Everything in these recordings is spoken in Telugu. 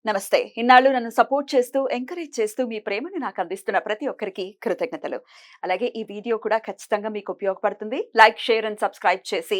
నమస్తే. ఇన్నాళ్ళు నన్ను సపోర్ట్ చేస్తూ, ఎంకరేజ్ చేస్తూ మీ ప్రేమని నాకు అందిస్తున్న ప్రతి ఒక్కరికి కృతజ్ఞతలు. అలాగే ఈ వీడియో కూడా ఖచ్చితంగా మీకు ఉపయోగపడుతుంది. లైక్, షేర్ అండ్ సబ్స్క్రైబ్ చేసి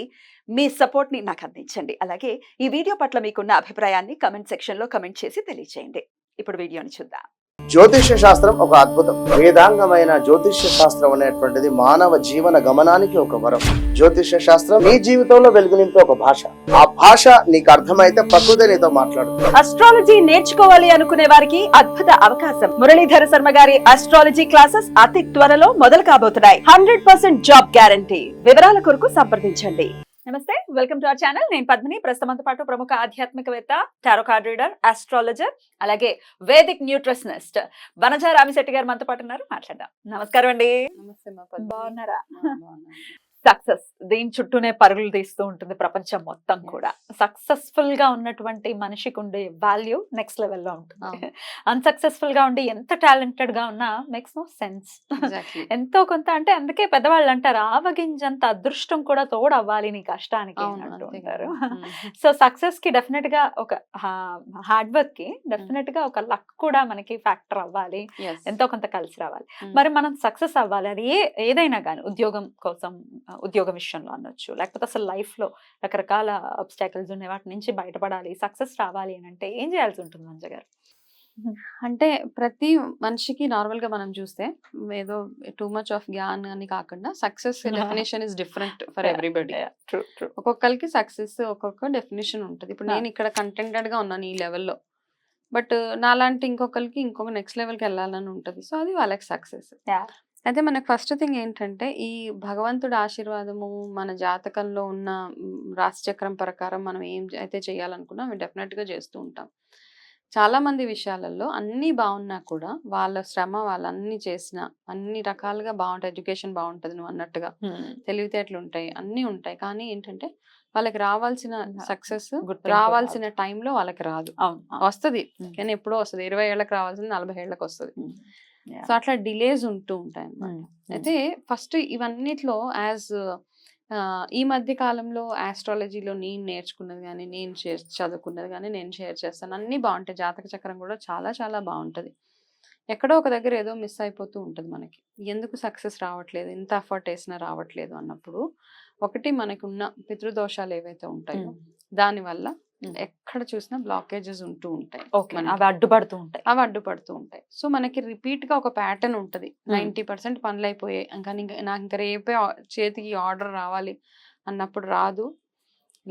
మీ సపోర్ట్‌ని నాకు అందించండి. అలాగే ఈ వీడియో పట్ల మీకున్న అభిప్రాయాన్ని కామెంట్ సెక్షన్‌లో కామెంట్ చేసి తెలియజేయండి. ఇప్పుడు వీడియోని చూద్దాం. జ్యోతిష్య శాస్త్రం ఒక అద్భుతం. వేదాంగమైన జ్యోతిష్య శాస్త్రం అనేటువంటిది మానవ జీవన గమనానికి ఒక వరం. జ్యోతిష్య శాస్త్రం నీ జీవితంలో వెలుగునింపే ఒక భాష. ఆ భాష నీకు అర్థమైతే ప్రకృతి నీతో మాట్లాడుతుంది. అస్ట్రాలజీ నేర్చుకోవాలి అనుకునే వారికి అద్భుత అవకాశం. మురళీధర శర్మ గారి అస్ట్రాలజీ క్లాసెస్ అతి త్వరలో మొదలు కాబోతున్నాయి. 100% జాబ్ గ్యారంటీ. వివరాల కొరకు సంప్రదించండి. నమస్తే, వెల్కమ్ టు అవర్ ఛానల్. నేను పద్మిని. ప్రస్తుతంతో పాటు ప్రముఖ ఆధ్యాత్మికవేత్త, టారో కార్డ్ రీడర్, ఆస్ట్రాలజర్, అలాగే వేదిక్ న్యూట్రిషనిస్ట్ వనజ రామిశెట్టి గారు మనతో పాటు ఉన్నారు. మాట్లాడదాం. నమస్కారం అండి. బాగున్నారా? సక్సెస్ దీని చుట్టూనే పరుగులు తీస్తూ ఉంటుంది ప్రపంచం మొత్తం కూడా. సక్సెస్ఫుల్ గా ఉన్నటువంటి మనిషికి ఉండే వాల్యూ నెక్స్ట్ లెవెల్లో ఉంటుంది. అన్సక్సెస్ఫుల్ గా ఉండి ఎంత టాలెంటెడ్ గా ఉన్నా మేక్స్ నో సెన్స్. ఎంతో కొంత అంటే అందుకే పెద్దవాళ్ళు అంటారు, ఆవగింజంత అదృష్టం కూడా తోడు అవ్వాలి నీ కష్టానికి అంటూ ఉంటారు. సో సక్సెస్ కి డెఫినెట్ గా ఒక హార్డ్ వర్క్ కి డెఫినెట్ గా ఒక లక్ కూడా మనకి ఫ్యాక్టర్ అవ్వాలి, ఎంతో కొంత కలిసి రావాలి. మరి మనం సక్సెస్ అవ్వాలి, అది ఏదైనా కానీ, ఉద్యోగం కోసం, ఉద్యోగ విషయంలో అనొచ్చు, లేకపోతే అసలు లైఫ్ లో రకరకాల అబ్స్టాకిల్స్ ఉన్నాయి, వాటి నుంచి బయటపడాలి, సక్సెస్ రావాలి అని అంటే ఏం చేయాల్సి ఉంటుంది మంజ గారు? అంటే ప్రతి మనిషికి నార్మల్ గా మనం చూస్తే ఏదో టూ మచ్ ఆఫ్ జ్ఞాన్ అని కాకుండా success definition is different for everybody. ఒక్కొక్కరికి సక్సెస్ ఒక్కొక్క డెఫినేషన్ ఉంటుంది. ఇప్పుడు నేను ఇక్కడ కంటెంటెడ్ గా ఉన్నాను ఈ లెవెల్లో, బట్ నాలాంటి ఇంకొకరికి ఇంకొక నెక్స్ట్ లెవెల్కి వెళ్ళాలని ఉంటుంది. సో అది వాళ్ళకి సక్సెస్. అయితే మనకు ఫస్ట్ థింగ్ ఏంటంటే, ఈ భగవంతుడి ఆశీర్వాదము మన జాతకంలో ఉన్న రాశిచక్రం ప్రకారం మనం ఏం అయితే చేయాలనుకున్నా అవి డెఫినెట్గా చేస్తూ ఉంటాం. చాలా మంది విషయాలలో అన్నీ బాగున్నా కూడా వాళ్ళ శ్రమ వాళ్ళన్నీ చేసిన అన్ని రకాలుగా బాగుంటాయి. ఎడ్యుకేషన్ బాగుంటుంది నువ్వు అన్నట్టుగా, తెలివితేటలు ఉంటాయి, అన్నీ ఉంటాయి. కానీ ఏంటంటే వాళ్ళకి రావాల్సిన సక్సెస్ రావాల్సిన టైంలో వాళ్ళకి రాదు. వస్తుంది కానీ ఎప్పుడో వస్తుంది. 20 ఏళ్ళకి రావాల్సింది 40 ఏళ్ళకి వస్తుంది. సో అట్లా డిలేస్ ఉంటూ ఉంటాయి అన్నమాట. అయితే ఫస్ట్ ఇవన్నిట్లో ఈ మధ్య కాలంలో ఆస్ట్రాలజీలో నేను నేర్చుకున్నది కానీ, నేను చదువుకున్నది కానీ నేను షేర్ చేస్తాను. అన్నీ బాగుంటాయి. జాతక చక్రం కూడా చాలా చాలా బాగుంటుంది. ఎక్కడో ఒక దగ్గర ఏదో మిస్ అయిపోతూ ఉంటుంది మనకి. ఎందుకు సక్సెస్ రావట్లేదు, ఇంత ఎఫర్ట్ వేసినా రావట్లేదు అన్నప్పుడు, ఒకటి మనకు ఉన్న పితృదోషాలు ఏవైతే ఉంటాయో దానివల్ల ఎక్కడ చూసినా బ్లాకేజెస్ ఉంటూ ఉంటాయి. అవి అడ్డుపడుతూ ఉంటాయి. సో మనకి రిపీట్ గా ఒక ప్యాటర్న్ ఉంటుంది. 90% పనులు అయిపోయాయి, కానీ నాకు ఇంకా రేపే చేతికి ఆర్డర్ రావాలి అన్నప్పుడు రాదు.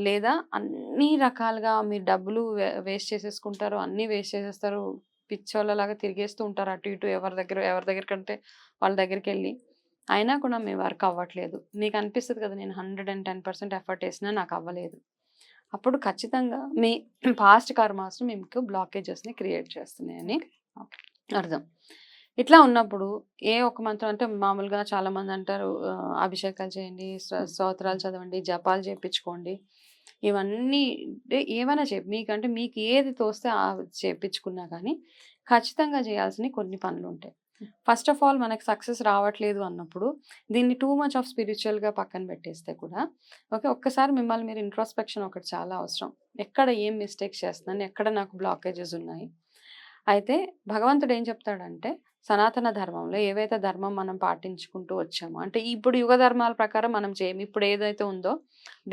లేదా అన్ని రకాలుగా మీరు డబ్బులు వేస్ట్ చేసేసుకుంటారు, అన్ని వేస్ట్ చేసేస్తారు, పిచ్చోళ్ళలాగా తిరిగేస్తూ ఉంటారు అటు ఇటు, ఎవరి దగ్గర కంటే వాళ్ళ దగ్గరికి వెళ్ళి. అయినా కూడా మేము వర్క్ అవ్వట్లేదు. మీకు అనిపిస్తుంది కదా, నేను 110% ఎఫర్ట్ వేసినా నాకు అవ్వలేదు. అప్పుడు ఖచ్చితంగా మీ పాస్ట్ కర్మాస్ మీకు బ్లాకేజెస్ని క్రియేట్ చేస్తున్నాయని అర్థం. ఇట్లా ఉన్నప్పుడు ఏ ఒక్క మంత్రం అంటే, మామూలుగా చాలా మంది అంటారు అభిషేకాలు చేయండి, స్తోత్రాలు చదవండి, జపాలు చేయించుకోండి, ఇవన్నీ ఏమైనా మీకంటే మీకు ఏది తోస్తే చేయించుకున్నా కానీ ఖచ్చితంగా చేయాల్సిన కొన్ని పనులు ఉంటాయి. ఫస్ట్ ఆఫ్ ఆల్ మనకు సక్సెస్ రావట్లేదు అన్నప్పుడు దీన్ని టూ మచ్ ఆఫ్ స్పిరిచువల్గా పక్కన పెట్టేస్తే కూడా ఒక్కసారి మిమ్మల్ని మీరు ఇంట్రోస్పెక్షన్ ఒకటి చాలా అవసరం. ఎక్కడ ఏం మిస్టేక్స్ చేస్తున్నాను, ఎక్కడ నాకు బ్లాకేజెస్ ఉన్నాయి. అయితే భగవంతుడు ఏం చెప్తాడంటే, సనాతన ధర్మంలో ఏవైతే ధర్మం మనం పాటించుకుంటూ వచ్చామో, అంటే ఇప్పుడు యుగ ధర్మాల ప్రకారం మనం చేయము. ఇప్పుడు ఏదైతే ఉందో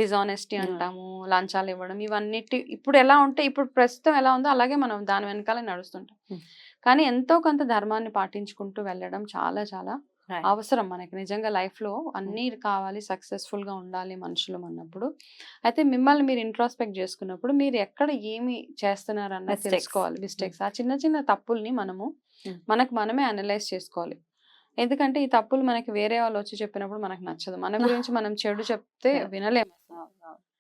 డిజానెస్టీ అంటాము, లంచాలు ఇవ్వడం, ఇవన్నిటి ఇప్పుడు ఎలా ఉంటే, ఇప్పుడు ప్రస్తుతం ఎలా ఉందో అలాగే మనం దాని వెనకాలే నడుస్తుంటాం. కానీ ఎంతో కొంత ధర్మాన్ని పాటించుకుంటూ వెళ్ళడం చాలా చాలా అవసరం మనకి నిజంగా. లైఫ్లో అన్నీ కావాలి, సక్సెస్ఫుల్గా ఉండాలి మనుషులు అన్నప్పుడు. అయితే మిమ్మల్ని మీరు ఇంట్రోస్పెక్ట్ చేసుకున్నప్పుడు మీరు ఎక్కడ ఏమి చేస్తున్నారు అన్నది తెలుసుకోవాలి. మిస్టేక్స్, ఆ చిన్న చిన్న తప్పుల్ని మనమే అనలైజ్ చేసుకోవాలి. ఎందుకంటే ఈ తప్పులు మనకి వేరే వాళ్ళు వచ్చి చెప్పినప్పుడు మనకు నచ్చదు. మన గురించి మనం చెడు చెప్తే వినలేము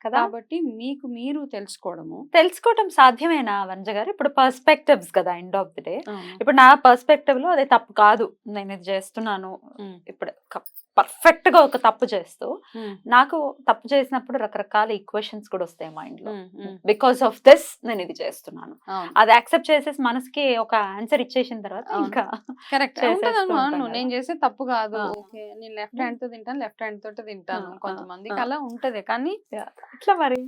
కదా. కాబట్టి మీకు మీరు తెలుసుకోవడం సాధ్యమేనా వంజ గారు? ఇప్పుడు పర్స్పెక్టివ్స్ కదా ఎండ్ ఆఫ్ ది డే. ఇప్పుడు నా పర్స్పెక్టివ్ లో అదే తప్పు కాదు, నేను ఇది చేస్తున్నాను, ఇప్పుడు పర్ఫెక్ట్ గా ఒక తప్పు చేస్తూ నాకు తప్పు చేసినప్పుడు రకరకాల ఈక్వేషన్స్ కూడా వస్తాయి మైండ్ లో. బికాస్ ఆఫ్ దిస్ నేను ఇది చేస్తున్నాను, అది యాక్సెప్ట్ చేసేసి మనసుకి ఒక ఆన్సర్ ఇచ్చేసిన తర్వాత ఇంకా కరెక్ట్ నేను చేసే తప్పు కాదు, ఓకే నేను లెఫ్ట్ హ్యాండ్ తో తింటాను, లెఫ్ట్ హ్యాండ్ తోటి తింటాను, కొంతమందికి అలా ఉంటది. కానీ ఇట్లా మరి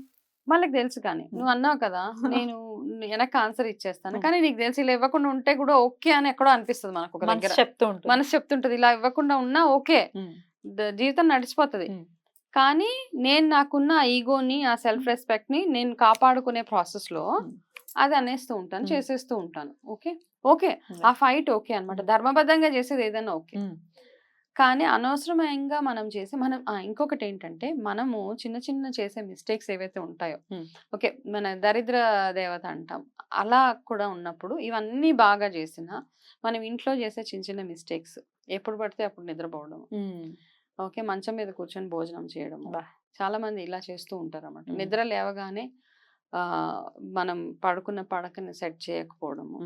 వాళ్ళకి తెలుసు. కానీ నువ్వు అన్నావు కదా, నేను వెనక్కి ఆన్సర్ ఇచ్చేస్తాను. కానీ నీకు తెలిసి ఇలా ఇవ్వకుండా ఉంటే కూడా ఓకే అని ఎక్కడో అనిపిస్తుంది మనకు ఒక దగ్గర. మనసు చెప్తుంటది ఇలా ఇవ్వకుండా ఉన్నా ఓకే, జీవితం నడిచిపోతుంది. కానీ నేను నాకున్న ఈగోని, ఆ సెల్ఫ్ రెస్పెక్ట్ ని నేను కాపాడుకునే ప్రాసెస్ లో అది అనేస్తూ ఉంటాను, చేసేస్తూ ఉంటాను. ఓకే ఓకే ఆ ఫైట్ ఓకే అన్నమాట. ధర్మబద్ధంగా చేసేది ఏదైనా ఓకే. కానీ అనవసరంగా మనం చేసే ఇంకొకటి ఏంటంటే, మనము చిన్న చిన్న చేసే మిస్టేక్స్ ఏవైతే ఉంటాయో, ఓకే మన దరిద్ర దేవత అంటాం, అలా కూడా ఉన్నప్పుడు ఇవన్నీ బాగా చేసినా మనం ఇంట్లో చేసే చిన్న చిన్న మిస్టేక్స్, ఎప్పుడు పడితే అప్పుడు నిద్రపోవడం, ఓకే మంచం మీద కూర్చొని భోజనం చేయడం, చాలా మంది ఇలా చేస్తూ ఉంటారు అన్నమాట. నిద్ర లేవగానే మనం పడుకున్న పడకని సెట్ చేయకపోవడము,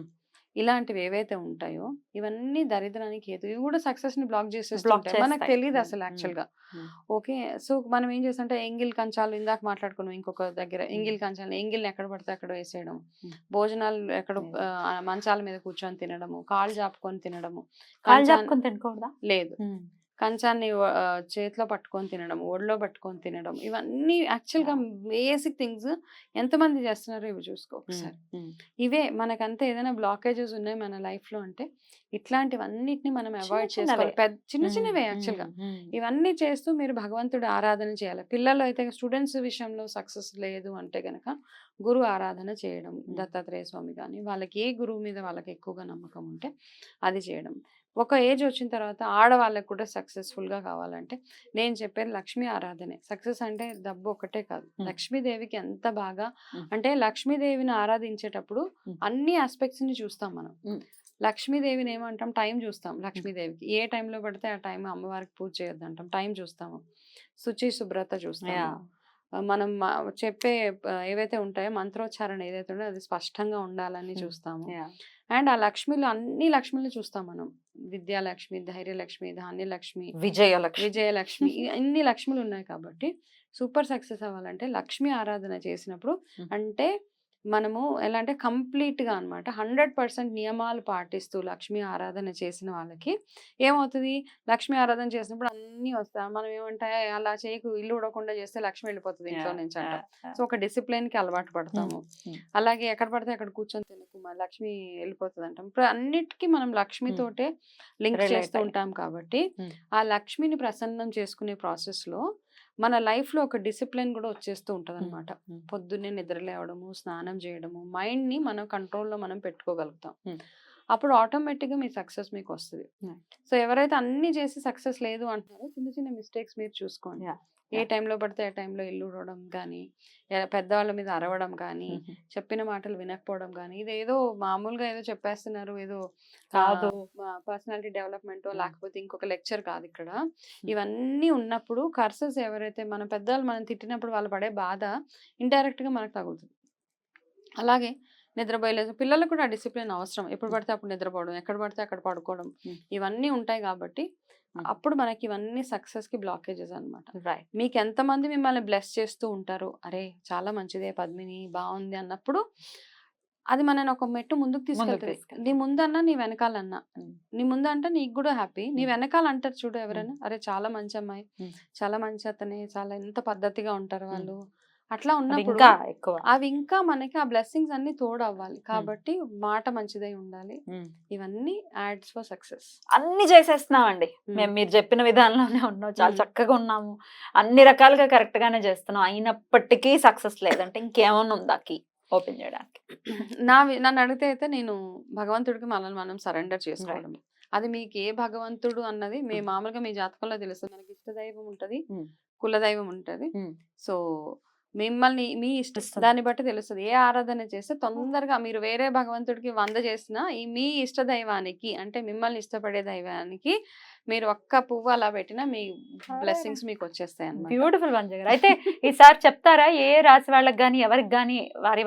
ఇలాంటివి ఏవైతే ఉంటాయో ఇవన్నీ దరిద్రానికి హేతు. ఇవి కూడా సక్సెస్ ని బ్లాక్ చేసేస్తుంటాయి, మనకు తెలియదు అసలు యాక్చువల్ గా. ఓకే సో మనం ఏం చేస్తుంటే ఎంగిల్ కంచాలు, ఇందాక మాట్లాడుకున్నాం ఇంకొక దగ్గర, ఎంగిల్ కంచాలు, ఎంగిల్ని ఎక్కడ పడితే అక్కడ వేసేయడం, భోజనాలు ఎక్కడ మంచాల మీద కూర్చొని తినడము, కాళ్ళు జాపుకొని తినడము, లేదు కంచాన్ని చేతిలో పట్టుకొని తినడం, ఒడిలో పట్టుకొని తినడం, ఇవన్నీ యాక్చువల్ గా బేసిక్ థింగ్స్. ఎంతమంది చేస్తున్నారో ఇవి చూసుకో ఒకసారి. ఇవే మనకంతా ఏదైనా బ్లాకేజెస్ ఉన్నాయి మన లైఫ్ లో అంటే ఇట్లాంటివన్నిటిని మనం అవాయిడ్ చేసుకోవాలి. చిన్న చిన్నవే యాక్చువల్ గా. ఇవన్నీ చేస్తూ మీరు భగవంతుడి ఆరాధన చేయాలి. పిల్లలు అయితే స్టూడెంట్స్ విషయంలో సక్సెస్ లేదు అంటే గనక గురు ఆరాధన చేయడం, దత్తాత్రేయ స్వామి కానీ, వాళ్ళకి ఏ గురువు మీద వాళ్ళకి ఎక్కువగా నమ్మకం ఉంటే అది చేయడం. ఒక ఏజ్ వచ్చిన తర్వాత ఆడవాళ్ళకు కూడా సక్సెస్ఫుల్ గా కావాలంటే నేను చెప్పేది లక్ష్మీ ఆరాధనే. సక్సెస్ అంటే డబ్బు ఒకటే కాదు, లక్ష్మీదేవికి ఎంత బాగా అంటే లక్ష్మీదేవిని ఆరాధించేటప్పుడు అన్ని ఆస్పెక్ట్స్ ని చూస్తాం మనం. లక్ష్మీదేవిని ఏమంటాం, టైం చూస్తాం. లక్ష్మీదేవికి ఏ టైంలో పడితే ఆ టైం అమ్మవారికి పూజ చేయొద్దంటాం, టైం చూస్తాము. శుచి శుభ్రత చూస్తాము. మనం చెప్పే ఏవైతే ఉంటాయో మంత్రోచ్చారణ ఏదైతే ఉందో అది స్పష్టంగా ఉండాలని చూస్తాము. అండ్ ఆ లక్ష్మిలో అన్ని లక్ష్మిని చూస్తాం మనం. విద్యాలక్ష్మి, ధైర్యలక్ష్మి, ధాన్యలక్ష్మి, విజయలక్ష్మి, ఇన్ని లక్ష్మిలు ఉన్నాయి. కాబట్టి సూపర్ సక్సెస్ అవ్వాలంటే లక్ష్మి ఆరాధన చేసినప్పుడు అంటే మనము ఎలా అంటే కంప్లీట్ గా అనమాట 100% నియమాలు పాటిస్తూ లక్ష్మీ ఆరాధన చేసిన వాళ్ళకి ఏమవుతుంది, లక్ష్మీ ఆరాధన చేసినప్పుడు అన్ని వస్తాయి. మనం ఏమంటాయి అలా చేయకు, ఇల్లు ఉడకుండా చేస్తే లక్ష్మి వెళ్ళిపోతుంది ఇంట్లో నుంచి అంటాం. సో ఒక డిసిప్లిన్ కి అలవాటు పడతాము. అలాగే ఎక్కడ పడితే అక్కడ కూర్చొని తినకు, లక్ష్మి వెళ్ళిపోతుంది అంటాం. ఇప్పుడు అన్నిటికీ మనం లక్ష్మితోటే లింక్ చేస్తూ ఉంటాం. కాబట్టి ఆ లక్ష్మిని ప్రసన్నం చేసుకునే ప్రాసెస్ లో మన లైఫ్ లో ఒక డిసిప్లిన్ కూడా వచ్చేస్తూ ఉంటది అనమాట. పొద్దున్నే నిద్ర లేవడము, స్నానం చేయడము, మైండ్ ని మనం కంట్రోల్లో మనం పెట్టుకోగలుగుతాం. అప్పుడు ఆటోమేటిక్ గా మీ సక్సెస్ మీకు వస్తుంది. సో ఎవరైతే అన్ని చేసి సక్సెస్ లేదు అంటున్నారో చిన్న చిన్న మిస్టేక్స్ మీరు చూసుకోండి. ఏ టైంలో పడితే ఆ టైంలో ఇల్లు ఉడవడం కానీ, పెద్దవాళ్ళ మీద అరవడం కానీ, చెప్పిన మాటలు వినకపోవడం కానీ, ఇదేదో మామూలుగా ఏదో చెప్పేస్తున్నారు, ఏదో కాదు పర్సనాలిటీ డెవలప్మెంట్ లేకపోతే ఇంకొక లెక్చర్ కాదు ఇక్కడ. ఇవన్నీ ఉన్నప్పుడు కర్సెస్ ఎవరైతే మన పెద్దవాళ్ళు మనం తిట్టినప్పుడు వాళ్ళు పడే బాధ ఇండైరెక్ట్ గా మనకు తగులుతుంది. అలాగే నిద్రపోయలేదు పిల్లలకు కూడా డిసిప్లిన్ అవసరం. ఎప్పుడు పడితే అప్పుడు నిద్రపోవడం, ఎక్కడ పడితే అక్కడ పడుకోవడం, ఇవన్నీ ఉంటాయి. కాబట్టి అప్పుడు మనకి ఇవన్నీ సక్సెస్ కి బ్లాకేజెస్ అనమాట. మీకు ఎంతమంది మిమ్మల్ని బ్లెస్ చేస్తూ ఉంటారు, అరే చాలా మంచిదే పద్మిని బాగుంది అన్నప్పుడు అది మనని ఒక మెట్టు ముందుకు తీసుకెళ్తుంది. నీ ముందన్నా నీ వెనకాలన్నా, నీ ముందంటే నీకు కూడా హ్యాపీ, నీ వెనకాల అంటారు చూడు ఎవరైనా, అరే చాలా మంచి అమ్మాయి, చాలా మంచి అతనే, చాలా ఎంత పద్ధతిగా ఉంటారు వాళ్ళు, అట్లా ఉన్నప్పుడు అవి ఇంకా మనకి ఆ బ్లెస్సింగ్స్ అన్ని తోడు అవ్వాలి. కాబట్టి మాట మంచిదై ఉండాలి. ఇవన్నీ యాడ్స్ ఫర్ సక్సెస్. అన్ని చేసేస్తున్నామండి మేము, మీరు చెప్పిన విధానంలోనే ఉన్నాం, చాలా చక్కగా ఉన్నాము, అన్ని రకాలుగా కరెక్ట్ గానే చేస్తున్నాం, అయినప్పటికీ సక్సెస్ లేదంటే ఇంకేమన్నా ఉందా కీ ఓపెన్ చేయడానికి? నన్ను అడిగితే అయితే నేను భగవంతుడికి మనల్ని మనం సరెండర్ చేసుకోవడం. అది మీకు ఏ భగవంతుడు అన్నది మీ మామూలుగా మీ జాతకంలో తెలుస్తుంది. మనకి ఇష్టదైవం ఉంటది, కులదైవం ఉంటది. సో మిమ్మల్ని మీ ఇష్ట దాన్ని బట్టి తెలుస్తుంది. ఏ ఆరాధన చేస్తే తొందరగా మీరు వేరే భగవంతుడికి 100 చేసినా మీ ఇష్ట దైవానికి అంటే మిమ్మల్ని ఇష్టపడే దైవానికి మీరు ఒక్క పువ్వు అలా పెట్టినా మీ బ్లెస్సింగ్స్ మీకు వచ్చేస్తాయి అన్నమాట. బ్యూటిఫుల్ వంజ గారు. అయితే ఈసారి చెప్తారా ఏ రాశి వాళ్ళకి గానీ ఎవరికి గానీ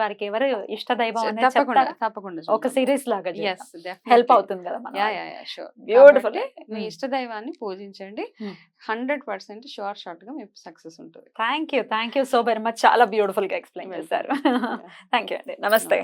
వారికి ఎవరు ఇష్ట దైవం అనేది తప్పకుండా ఒక సిరీస్ లాగా హెల్ప్ అవుతుంది కదా. బ్యూటిఫుల్. మీ ఇష్ట దైవాన్ని పూజించండి, 100% షార్ట్ గా మీకు సక్సెస్ ఉంటుంది. Thank you so very much. చాలా బ్యూటిఫుల్ గా ఎక్స్ప్లెయిన్ చేశారు. థ్యాంక్ యూ అండి. నమస్తే.